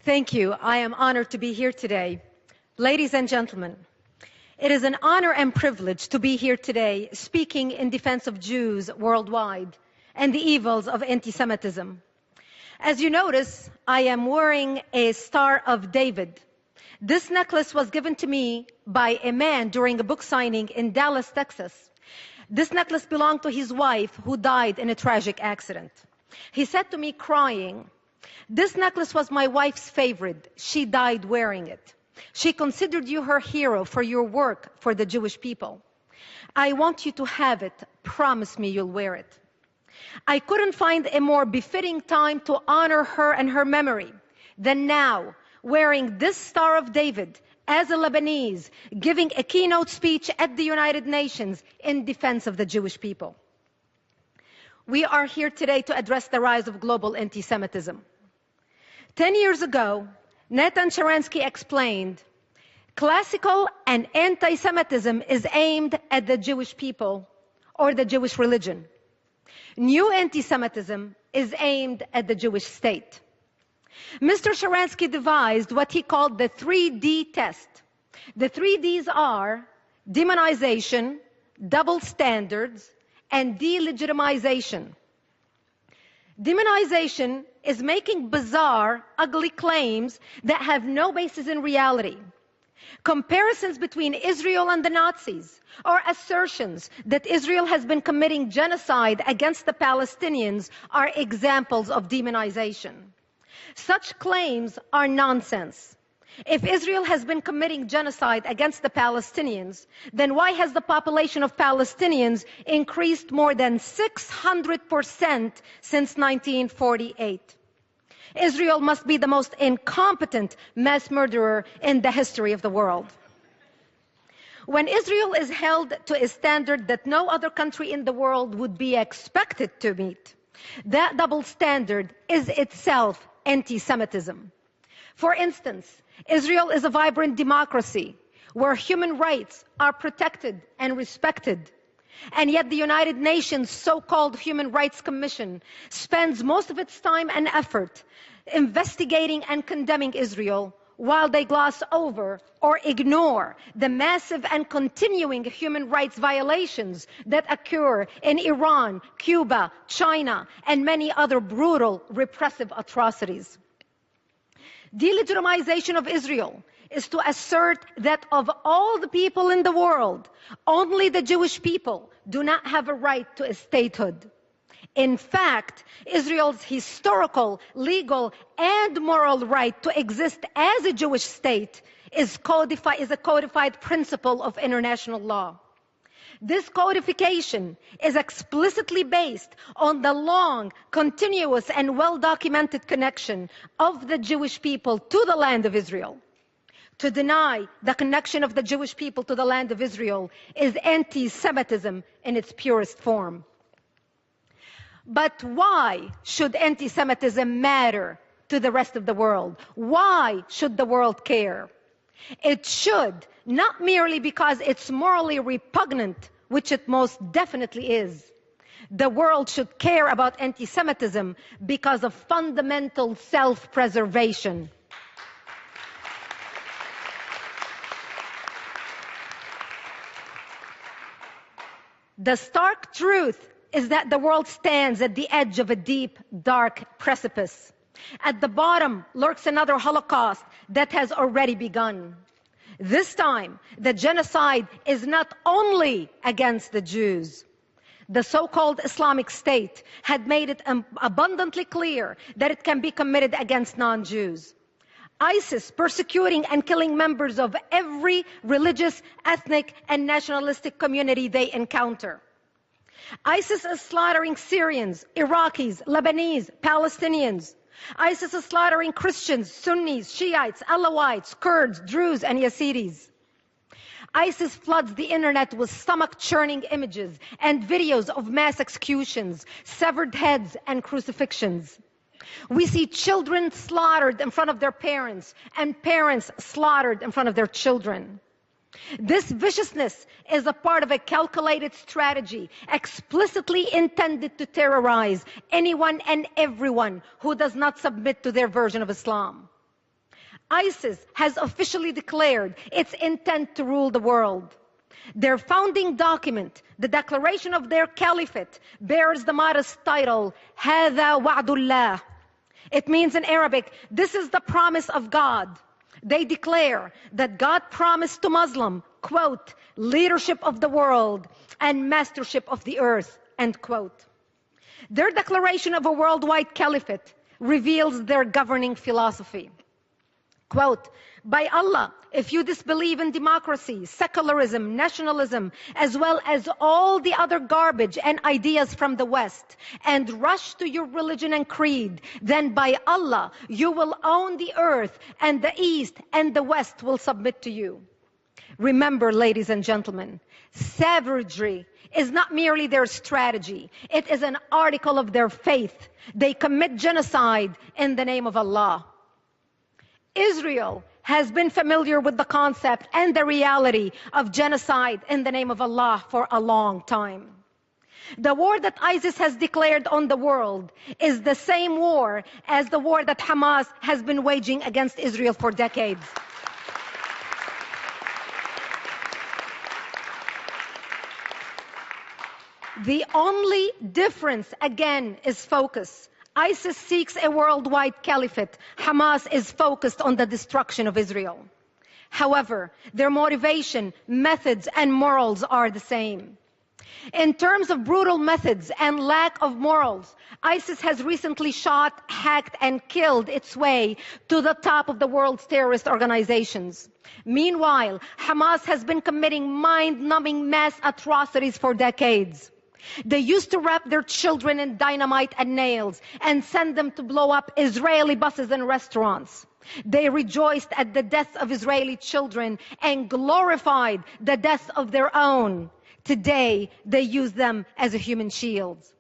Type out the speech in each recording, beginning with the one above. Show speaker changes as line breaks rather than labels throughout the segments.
Thank you. I am honored to be here today. Ladies and gentlemen, it is an honor and privilege to be here today speaking in defense of Jews worldwide and the evils of anti-Semitism. As you notice, I am wearing a Star of David. This necklace was given to me by a man during a book signing in Dallas, Texas. This necklace belonged to his wife, who died in a tragic accident. He said to me, crying, "This necklace was my wife's favorite. She died wearing it. She considered you her hero for your work for the Jewish people. I want you to have it. Promise me you'll wear it." I couldn't find a more befitting time to honor her and her memory than now, wearing this Star of David as a Lebanese, giving a keynote speech at the United Nations in defense of the Jewish people. We are here today to address the rise of global anti-Semitism. 10 years ago, Nathan Sharansky explained, classical and anti-Semitism is aimed at the Jewish people or the Jewish religion. New anti-Semitism is aimed at the Jewish state. Mr. Sharansky devised what he called the 3D test. The 3Ds are demonization, double standards, and delegitimization. Demonization is making bizarre, ugly claims that have no basis in reality. Comparisons between Israel and the Nazis, or assertions that Israel has been committing genocide against the Palestinians, are examples of demonization. Such claims are nonsense. If Israel has been committing genocide against the Palestinians, then why has the population of Palestinians increased more than 600% since 1948? Israel must be the most incompetent mass murderer in the history of the world. When Israel is held to a standard that no other country in the world would be expected to meet, that double standard is itself anti-Semitism. For instance, Israel is a vibrant democracy where human rights are protected and respected. And yet the United Nations so-called Human Rights Commission spends most of its time and effort investigating and condemning Israel, while they gloss over or ignore the massive and continuing human rights violations that occur in Iran, Cuba, China, and many other brutal, repressive atrocities. Delegitimization of Israel is to assert that of all the people in the world, only the Jewish people do not have a right to a statehood. In fact, Israel's historical, legal, and moral right to exist as a Jewish state is a codified principle of international law. This codification is explicitly based on the long, continuous, and well-documented connection of the Jewish people to the land of Israel. To deny the connection of the Jewish people to the land of Israel is anti-Semitism in its purest form. But why should anti-Semitism matter to the rest of the world? Why should the world care? It should, not merely because it's morally repugnant, which it most definitely is. The world should care about anti-Semitism because of fundamental self-preservation. The stark truth is that the world stands at the edge of a deep, dark precipice. At the bottom lurks another Holocaust that has already begun. This time, the genocide is not only against the Jews. The so-called Islamic State had made it abundantly clear that it can be committed against non-Jews. ISIS persecuting and killing members of every religious, ethnic, and nationalistic community they encounter. ISIS is slaughtering Syrians, Iraqis, Lebanese, Palestinians. ISIS is slaughtering Christians, Sunnis, Shiites, Alawites, Kurds, Druze, and Yazidis. ISIS floods the internet with stomach-churning images and videos of mass executions, severed heads, and crucifixions. We see children slaughtered in front of their parents, and parents slaughtered in front of their children. This viciousness is a part of a calculated strategy explicitly intended to terrorize anyone and everyone who does not submit to their version of Islam. ISIS has officially declared its intent to rule the world. Their founding document, the declaration of their caliphate, bears the modest title, هذا وعد الله. It means in Arabic, this is the promise of God. They declare that God promised to Muslim, quote, leadership of the world and mastership of the earth, end quote. Their declaration of a worldwide caliphate reveals their governing philosophy. Quote, by Allah, if you disbelieve in democracy, secularism, nationalism, as well as all the other garbage and ideas from the West, and rush to your religion and creed, then by Allah, you will own the earth, and the East and the West will submit to you. Remember, ladies and gentlemen, savagery is not merely their strategy. It is an article of their faith. They commit genocide in the name of Allah. Israel has been familiar with the concept and the reality of genocide in the name of Allah for a long time. The war that ISIS has declared on the world is the same war as the war that Hamas has been waging against Israel for decades. The only difference, again, is focus. ISIS seeks a worldwide caliphate. Hamas is focused on the destruction of Israel. However, their motivation, methods, and morals are the same. In terms of brutal methods and lack of morals, ISIS has recently shot, hacked, and killed its way to the top of the world's terrorist organizations. Meanwhile, Hamas has been committing mind-numbing mass atrocities for decades. They used to wrap their children in dynamite and nails and send them to blow up Israeli buses and restaurants. They rejoiced at the deaths of Israeli children and glorified the deaths of their own. Today, they use them as a human shields.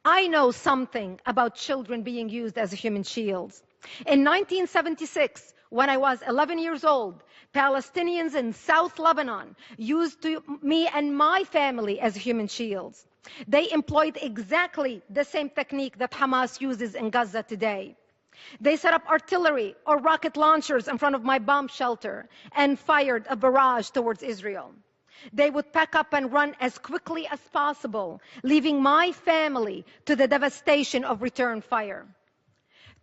I know something about children being used as human shields. In 1976, when I was 11 years old, Palestinians in South Lebanon used me and my family as human shields. They employed exactly the same technique that Hamas uses in Gaza today. They set up artillery or rocket launchers in front of my bomb shelter and fired a barrage towards Israel. They would pack up and run as quickly as possible, leaving my family to the devastation of return fire.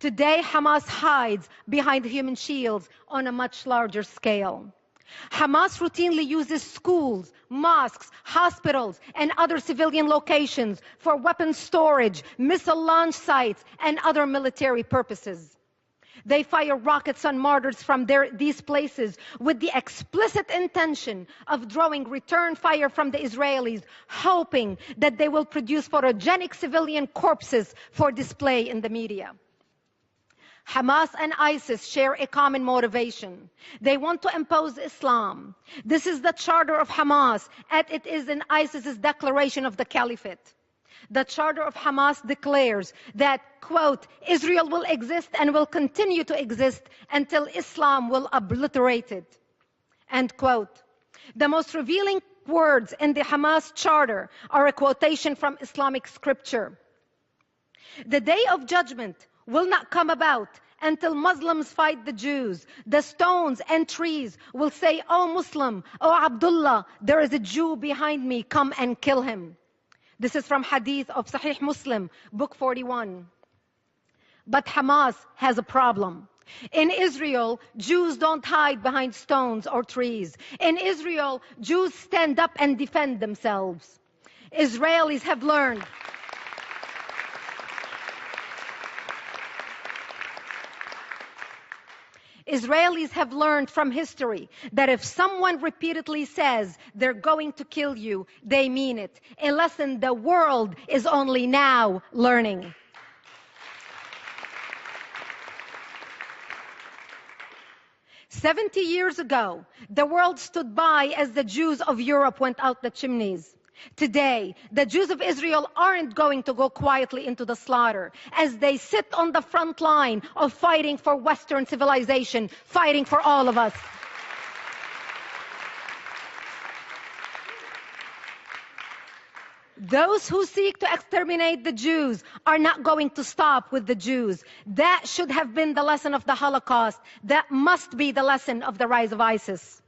Today, Hamas hides behind human shields on a much larger scale. Hamas routinely uses schools, mosques, hospitals, and other civilian locations for weapons storage, missile launch sites, and other military purposes. They fire rockets on martyrs from these places with the explicit intention of drawing return fire from the Israelis, hoping that they will produce photogenic civilian corpses for display in the media. Hamas and ISIS share a common motivation. They want to impose Islam. This is the charter of Hamas, and it is in ISIS's declaration of the caliphate. The charter of Hamas declares that, quote, Israel will exist and will continue to exist until Islam will obliterate it, end quote. The most revealing words in the Hamas charter are a quotation from Islamic scripture. The day of judgment will not come about until Muslims fight the Jews. The stones and trees will say, "O Muslim, O Abdullah, there is a Jew behind me, come and kill him." This is from Hadith of Sahih Muslim, book 41. But Hamas has a problem. In Israel, Jews don't hide behind stones or trees. In Israel, Jews stand up and defend themselves. Israelis have learned from history that if someone repeatedly says they're going to kill you, they mean it. A lesson the world is only now learning. "70 years ago, the world stood by as the Jews of Europe went out the chimneys. Today, the Jews of Israel aren't going to go quietly into the slaughter as they sit on the front line of fighting for Western civilization, fighting for all of us. Those who seek to exterminate the Jews are not going to stop with the Jews. That should have been the lesson of the Holocaust. That must be the lesson of the rise of ISIS.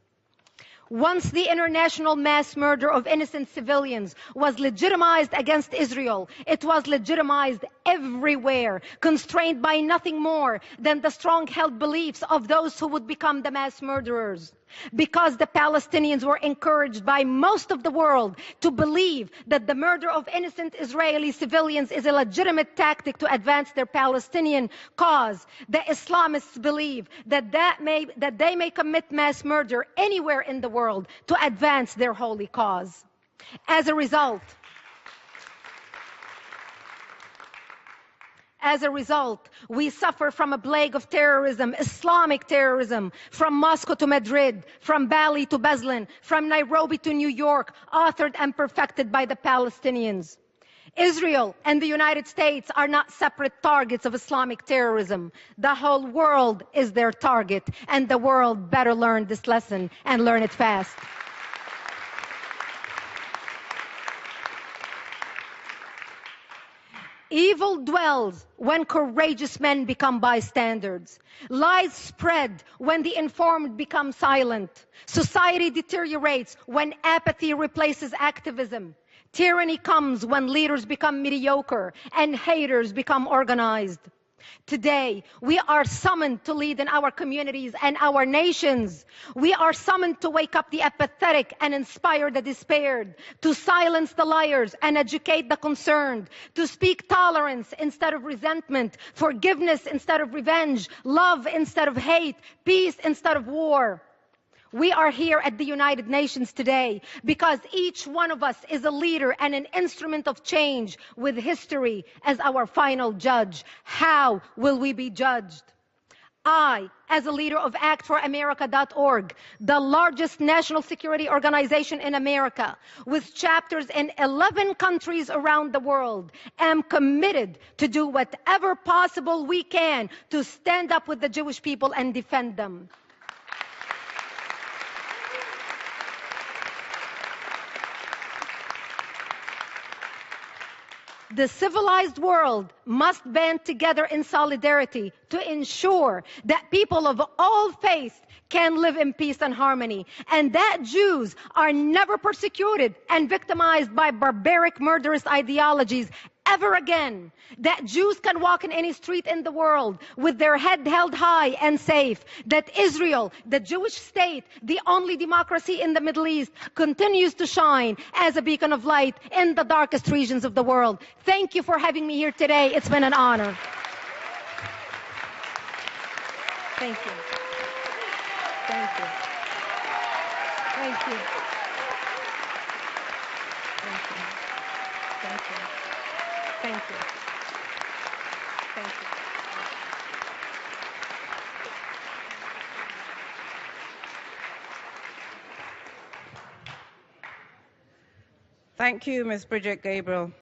Once the international mass murder of innocent civilians was legitimized against Israel, it was legitimized everywhere, constrained by nothing more than the strong-held beliefs of those who would become the mass murderers. Because the Palestinians were encouraged by most of the world to believe that the murder of innocent Israeli civilians is a legitimate tactic to advance their Palestinian cause, the Islamists believe that they may commit mass murder anywhere in the world to advance their holy cause. As a result, we suffer from a plague of terrorism, Islamic terrorism, from Moscow to Madrid, from Bali to Beslan, from Nairobi to New York, authored and perfected by the Palestinians. Israel and the United States are not separate targets of Islamic terrorism. The whole world is their target, and the world better learn this lesson and learn it fast. Evil dwells when courageous men become bystanders. Lies spread when the informed become silent. Society deteriorates when apathy replaces activism. Tyranny comes when leaders become mediocre and haters become organized. Today, we are summoned to lead in our communities and our nations. We are summoned to wake up the apathetic and inspire the despaired, to silence the liars and educate the concerned, to speak tolerance instead of resentment, forgiveness instead of revenge, love instead of hate, peace instead of war. We are here at the United Nations today because each one of us is a leader and an instrument of change with history as our final judge. How will we be judged? I, as a leader of ActForAmerica.org, the largest national security organization in America, with chapters in 11 countries around the world, am committed to do whatever possible we can to stand up with the Jewish people and defend them. The civilized world must band together in solidarity to ensure that people of all faiths can live in peace and harmony, and that Jews are never persecuted and victimized by barbaric, murderous ideologies ever again. That Jews can walk in any street in the world with their head held high and safe. That Israel, the Jewish state, the only democracy in the Middle East, continues to shine as a beacon of light in the darkest regions of the world. Thank you for having me here today. It's been an honor. Thank you. Thank you. Thank you. Thank you. Thank you. Thank you. Thank you.
Thank you, Ms. Brigitte Gabriel.